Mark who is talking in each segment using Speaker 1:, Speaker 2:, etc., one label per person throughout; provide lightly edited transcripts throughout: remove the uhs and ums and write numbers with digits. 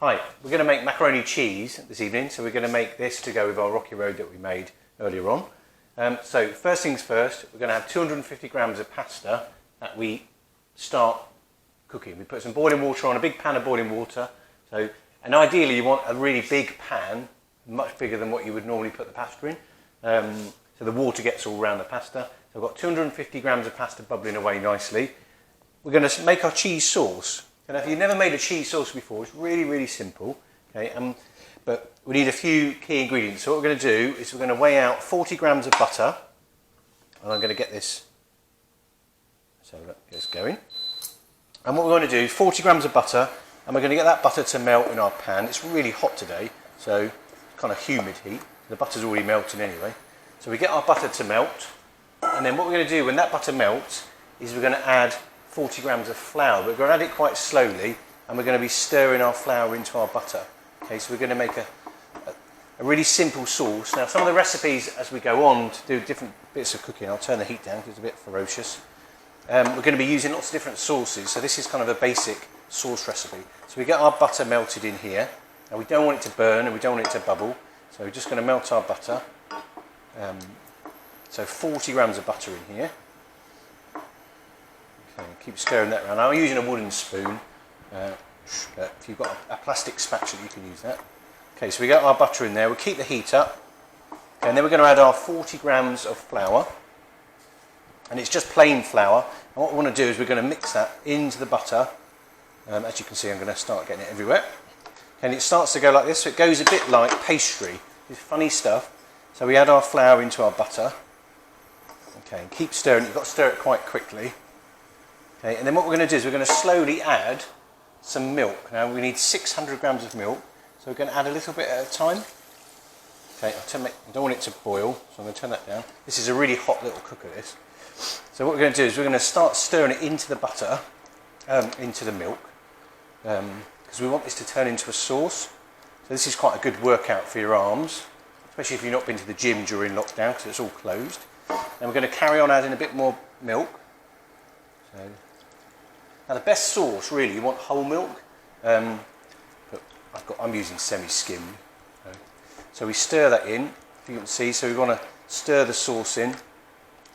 Speaker 1: Hi, we're going to make macaroni cheese this evening, so we're going to make this to go with our rocky road that we made earlier on. So first things first, we're going to have 250 grams of pasta that we start cooking. We put some boiling water on, a big pan of boiling water. And ideally you want a really big pan, much bigger than what you would normally put the pasta in. So the water gets all around the pasta. So I've got 250 grams of pasta bubbling away nicely. We're going to make our cheese sauce. And if you've never made a cheese sauce before, it's really, really simple. Okay, but we need a few key ingredients. So what we're going to do is we're going to weigh out 40 grams of butter. And I'm going to get this, so that gets going. And what we're going to do, 40 grams of butter, and we're going to get that butter to melt in our pan. It's really hot today, so it's kind of humid heat. The butter's already melting anyway. So we get our butter to melt, and then what we're going to do when that butter melts is we're going to add 40 grams of flour. We're going to add it quite slowly, and we're going to be stirring our flour into our butter. Okay, so we're going to make a really simple sauce. Now, some of the recipes as we go on to do different bits of cooking, I'll turn the heat down because it's a bit ferocious. We're going to be using lots of different sauces, so this is kind of a basic sauce recipe. So we get our butter melted in here, and we don't want it to burn and we don't want it to bubble, so we're just going to melt our butter. So 40 grams of butter in here. Okay, keep stirring that around. I'm using a wooden spoon, but if you've got a plastic spatula you can use that. Okay, so we got our butter in there, we'll keep the heat up, and then we're going to add our 40 grams of flour, and it's just plain flour, and what we want to do is we're going to mix that into the butter. As you can see, I'm going to start getting it everywhere, and it starts to go like this, so it goes a bit like pastry. It's funny stuff. So we add our flour into our butter, okay, and keep stirring. You've got to stir it quite quickly. Okay, and then what we're going to do is we're going to slowly add some milk. Now we need 600 grams of milk, so we're going to add a little bit at a time. Okay, I don't want it to boil, so I'm going to turn that down. This is a really hot little cooker, this. So what we're going to do is we're going to start stirring it into the butter, into the milk, because we want this to turn into a sauce. So this is quite a good workout for your arms, especially if you've not been to the gym during lockdown because it's all closed. And we're going to carry on adding a bit more milk. So, now the best sauce, really, you want whole milk, but I'm using semi-skimmed. So we stir that in, if you can see, so we want to stir the sauce in.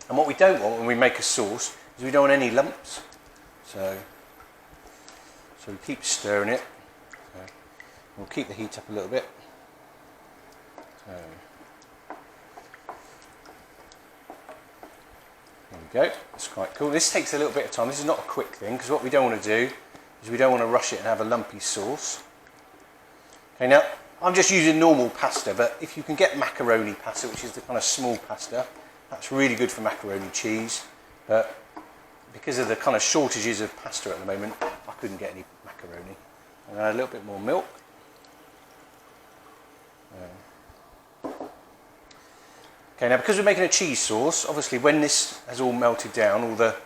Speaker 1: And what we don't want when we make a sauce is we don't want any lumps. So we keep stirring it. We'll keep the heat up a little bit. So, there we go, that's quite cool. This takes a little bit of time. This is not a quick thing, because what we don't want to do is we don't want to rush it and have a lumpy sauce. Okay, now I'm just using normal pasta, but if you can get macaroni pasta, which is the kind of small pasta, that's really good for macaroni cheese. But because of the kind of shortages of pasta at the moment, I couldn't get any macaroni. I'm going to add a little bit more milk. Okay, now because we're making a cheese sauce, obviously when this has all melted down, all the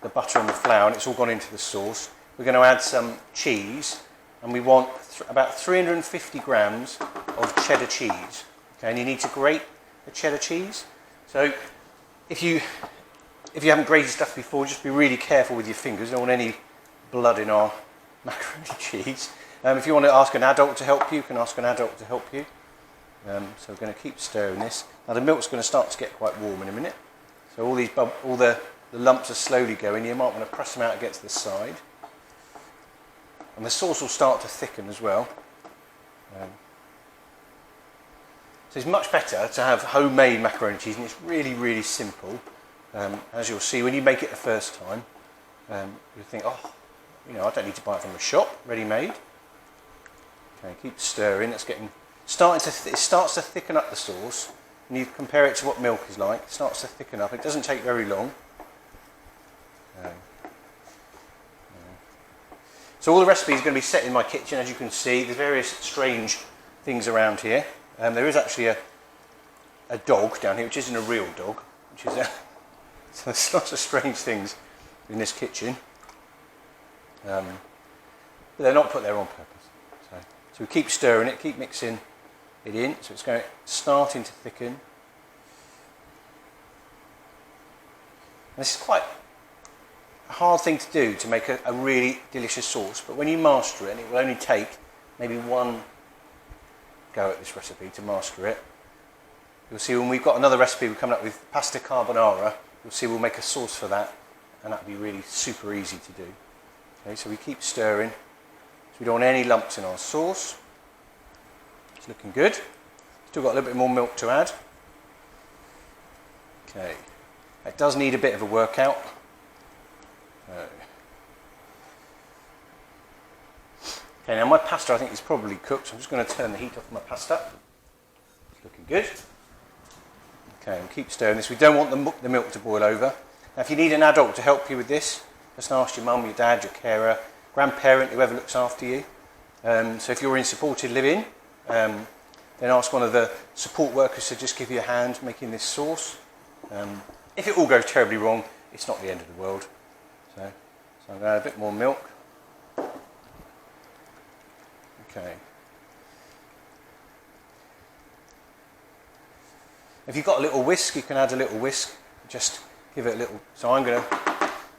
Speaker 1: butter and the flour, and it's all gone into the sauce, we're going to add some cheese, and we want about 350 grams of cheddar cheese. Okay, and you need to grate the cheddar cheese. So if you haven't grated stuff before, just be really careful with your fingers. You don't want any blood in our macaroni cheese. If you want to ask an adult to help you, you can ask an adult to help you. So we're going to keep stirring this. Now the milk's going to start to get quite warm in a minute. So all the lumps are slowly going. You might want to press them out against the side. And the sauce will start to thicken as well. So it's much better to have homemade macaroni cheese, and it's really, really simple. As you'll see, when you make it the first time, you'll think, oh, I don't need to buy it from a shop, ready-made. Okay, keep stirring. It's getting it starts to thicken up the sauce, and you compare it to what milk is like. It starts to thicken up. It doesn't take very long. So all the recipes are going to be set in my kitchen, as you can see. There's various strange things around here. There is actually a dog down here, which isn't a real dog, which is so there's lots of strange things in this kitchen. But they're not put there on purpose. So we keep stirring it, keep mixing it in, so it's starting to thicken. And this is quite a hard thing to do, to make a really delicious sauce, but when you master it, and it will only take maybe one go at this recipe to master it. You'll see when we've got another recipe, we're coming up with pasta carbonara. You'll see we'll make a sauce for that, and that'll be really super easy to do. Okay, so we keep stirring. So we don't want any lumps in our sauce. It's looking good. Still got a little bit more milk to add. Okay, it does need a bit of a workout. Okay, now my pasta I think is probably cooked, so I'm just going to turn the heat off my pasta. It's looking good. Okay, and keep stirring this. We don't want the milk to boil over. Now if you need an adult to help you with this, just ask your mum, your dad, your carer, grandparent, whoever looks after you. So if you're in supported living, then ask one of the support workers to just give you a hand making this sauce. If it all goes terribly wrong, it's not the end of the world. So I'm going to add a bit more milk. Okay. If you've got a little whisk, you can add a little whisk. Just give it a little. So I'm going to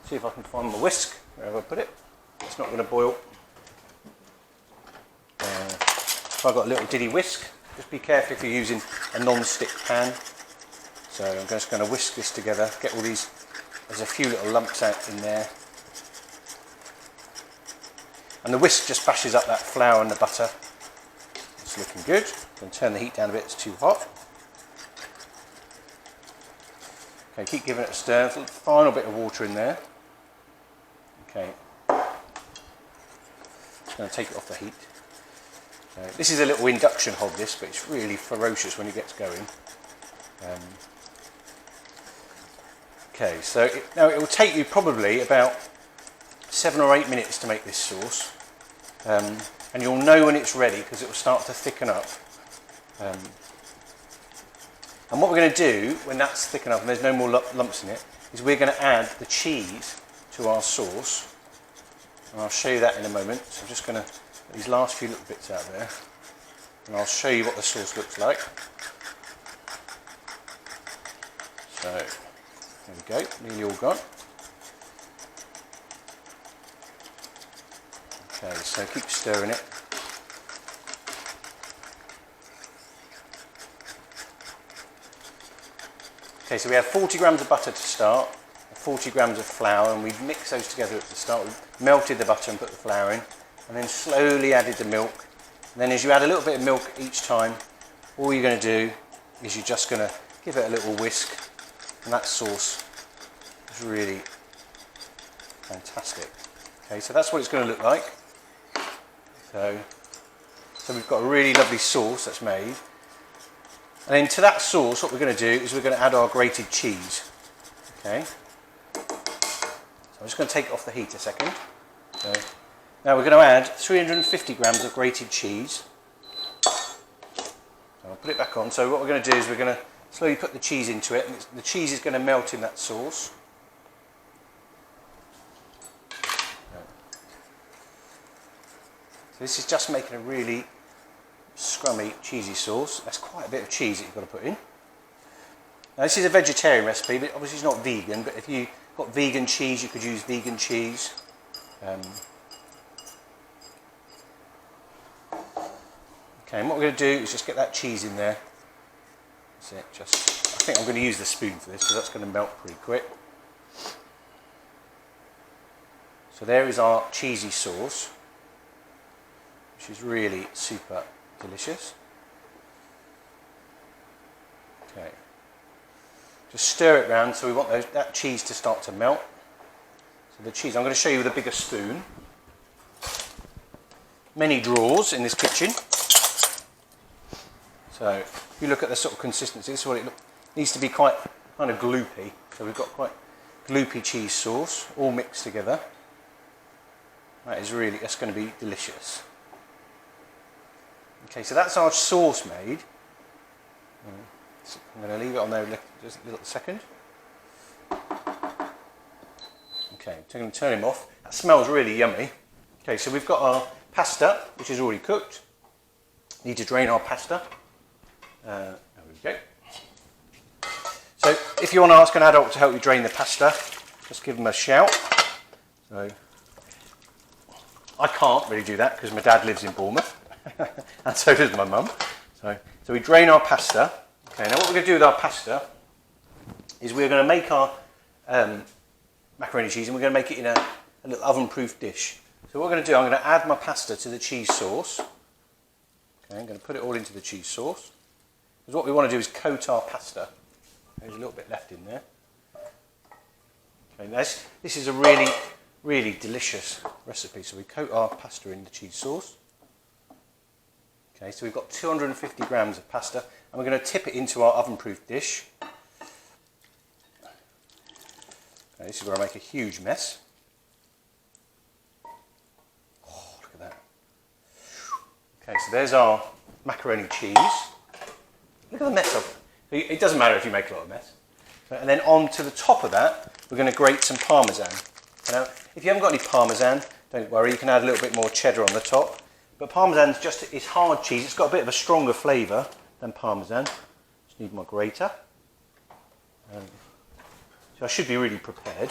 Speaker 1: see if I can find my whisk, wherever I put it. It's not going to boil. If I've got a little diddy whisk, just be careful if you're using a non-stick pan. So I'm just going to whisk this together, get all these, there's a few little lumps out in there. And the whisk just bashes up that flour and the butter. It's looking good. I'm going to turn the heat down a bit, it's too hot. Okay, keep giving it a stir, a final bit of water in there. Okay. Just going to take it off the heat. This is a little induction hob this, but it's really ferocious when it gets going. Okay, so now it will take you probably about 7 or 8 minutes to make this sauce, and you'll know when it's ready because it will start to thicken up. And what we're going to do when that's thicken up and there's no more lumps in it is we're going to add the cheese to our sauce, and I'll show you that in a moment. So I'm just going to get these last few little bits out there, and I'll show you what the sauce looks like. So there we go, nearly all gone. Okay, so keep stirring it. Okay, so we have 40 grams of butter to start, 40 grams of flour, and we've mixed those together at the start. We've melted the butter and put the flour in, and then slowly added the milk. And then as you add a little bit of milk each time, all you're going to do is you're just going to give it a little whisk, and that sauce is really fantastic. Okay, so that's what it's going to look like. So we've got a really lovely sauce that's made. And then to that sauce, what we're going to do is we're going to add our grated cheese. Okay. So I'm just going to take it off the heat a second. So now we're going to add 350 grams of grated cheese. So I'll put it back on. So what we're going to do is we're going to slowly put the cheese into it, and the cheese is going to melt in that sauce. So this is just making a really scrummy cheesy sauce. That's quite a bit of cheese that you've got to put in. Now this is a vegetarian recipe, but obviously it's not vegan, but if you've got vegan cheese you could use vegan cheese. Okay, and what we're going to do is just get that cheese in there. That's it. I think I'm going to use the spoon for this because that's going to melt pretty quick. So there is our cheesy sauce, which is really super delicious. Okay, just stir it round so we want that cheese to start to melt. So the cheese, I'm going to show you with a bigger spoon. Many drawers in this kitchen. So if you look at the sort of consistency, this is what it needs to be, quite kind of gloopy. So we've got quite gloopy cheese sauce all mixed together. That's going to be delicious. Okay, so that's our sauce made. So I'm going to leave it on there just a little second. Okay, I'm going to turn him off. That smells really yummy. Okay, so we've got our pasta, which is already cooked. Need to drain our pasta. There we go. So if you want to ask an adult to help you drain the pasta, just give them a shout. So I can't really do that because my dad lives in Bournemouth. And so does my mum. So we drain our pasta. Okay, now what we're going to do with our pasta is we're going to make our macaroni cheese, and we're going to make it in a little oven-proof dish. So what I'm going to do, I'm going to add my pasta to the cheese sauce. Okay, I'm going to put it all into the cheese sauce. Because what we want to do is coat our pasta. There's a little bit left in there. Okay, this is a really, really delicious recipe. So we coat our pasta in the cheese sauce. Okay, so we've got 250 grams of pasta, and we're going to tip it into our oven-proof dish. Okay, this is where I make a huge mess. Oh, look at that. Okay, so there's our macaroni cheese. Look at the mess of it. It doesn't matter if you make a lot of mess. And then on to the top of that, we're going to grate some Parmesan. Now, if you haven't got any Parmesan, don't worry, you can add a little bit more cheddar on the top. But Parmesan's it's hard cheese. It's got a bit of a stronger flavour than Parmesan. Just need my grater. So I should be really prepared.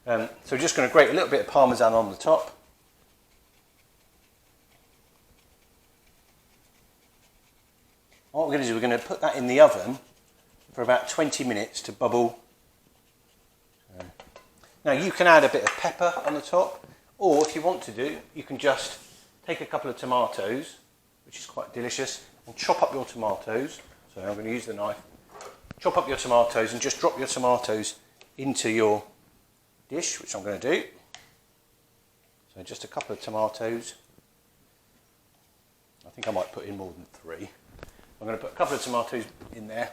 Speaker 1: So we're just going to grate a little bit of Parmesan on the top. What we're going to do, we're going to put that in the oven for about 20 minutes to bubble. Now you can add a bit of pepper on the top, or if you want to do, you can just take a couple of tomatoes, which is quite delicious, and chop up your tomatoes. So I'm going to use the knife. Chop up your tomatoes and just drop your tomatoes into your dish, which I'm going to do. So just a couple of tomatoes. I think I might put in more than 3. I'm going to put a couple of tomatoes in there.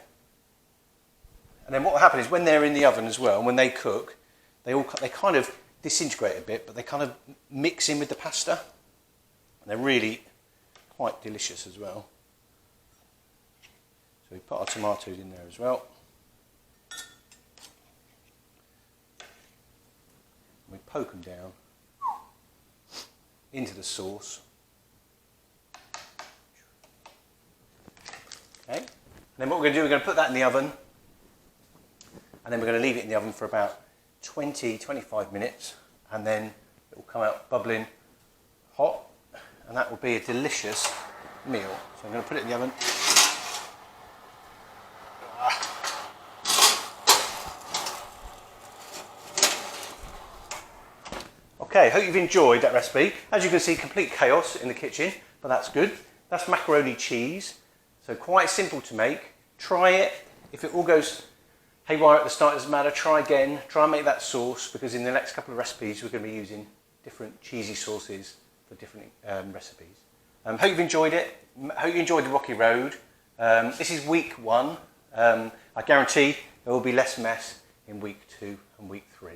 Speaker 1: And then what will happen is when they're in the oven as well, and when they cook, they kind of disintegrate a bit, but they kind of mix in with the pasta. And they're really quite delicious as well. So we put our tomatoes in there as well. And we poke them down into the sauce. Okay. And then what we're going to do, we're going to put that in the oven, and then we're going to leave it in the oven for about 20-25 minutes, and then it will come out bubbling hot, and that will be a delicious meal. So I'm going to put it in the oven. Okay, hope you've enjoyed that recipe. As you can see, complete chaos in the kitchen, but that's good. That's macaroni cheese. So quite simple to make. Try it. If it all goes haywire at the start, it doesn't matter. Try again. Try and make that sauce, because in the next couple of recipes we're going to be using different cheesy sauces for different recipes. Hope you've enjoyed it. Hope you enjoyed the rocky road. This is week 1. I guarantee there will be less mess in week 2 and week 3.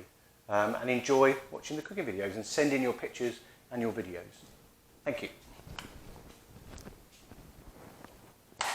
Speaker 1: And enjoy watching the cooking videos and send in your pictures and your videos. Thank you.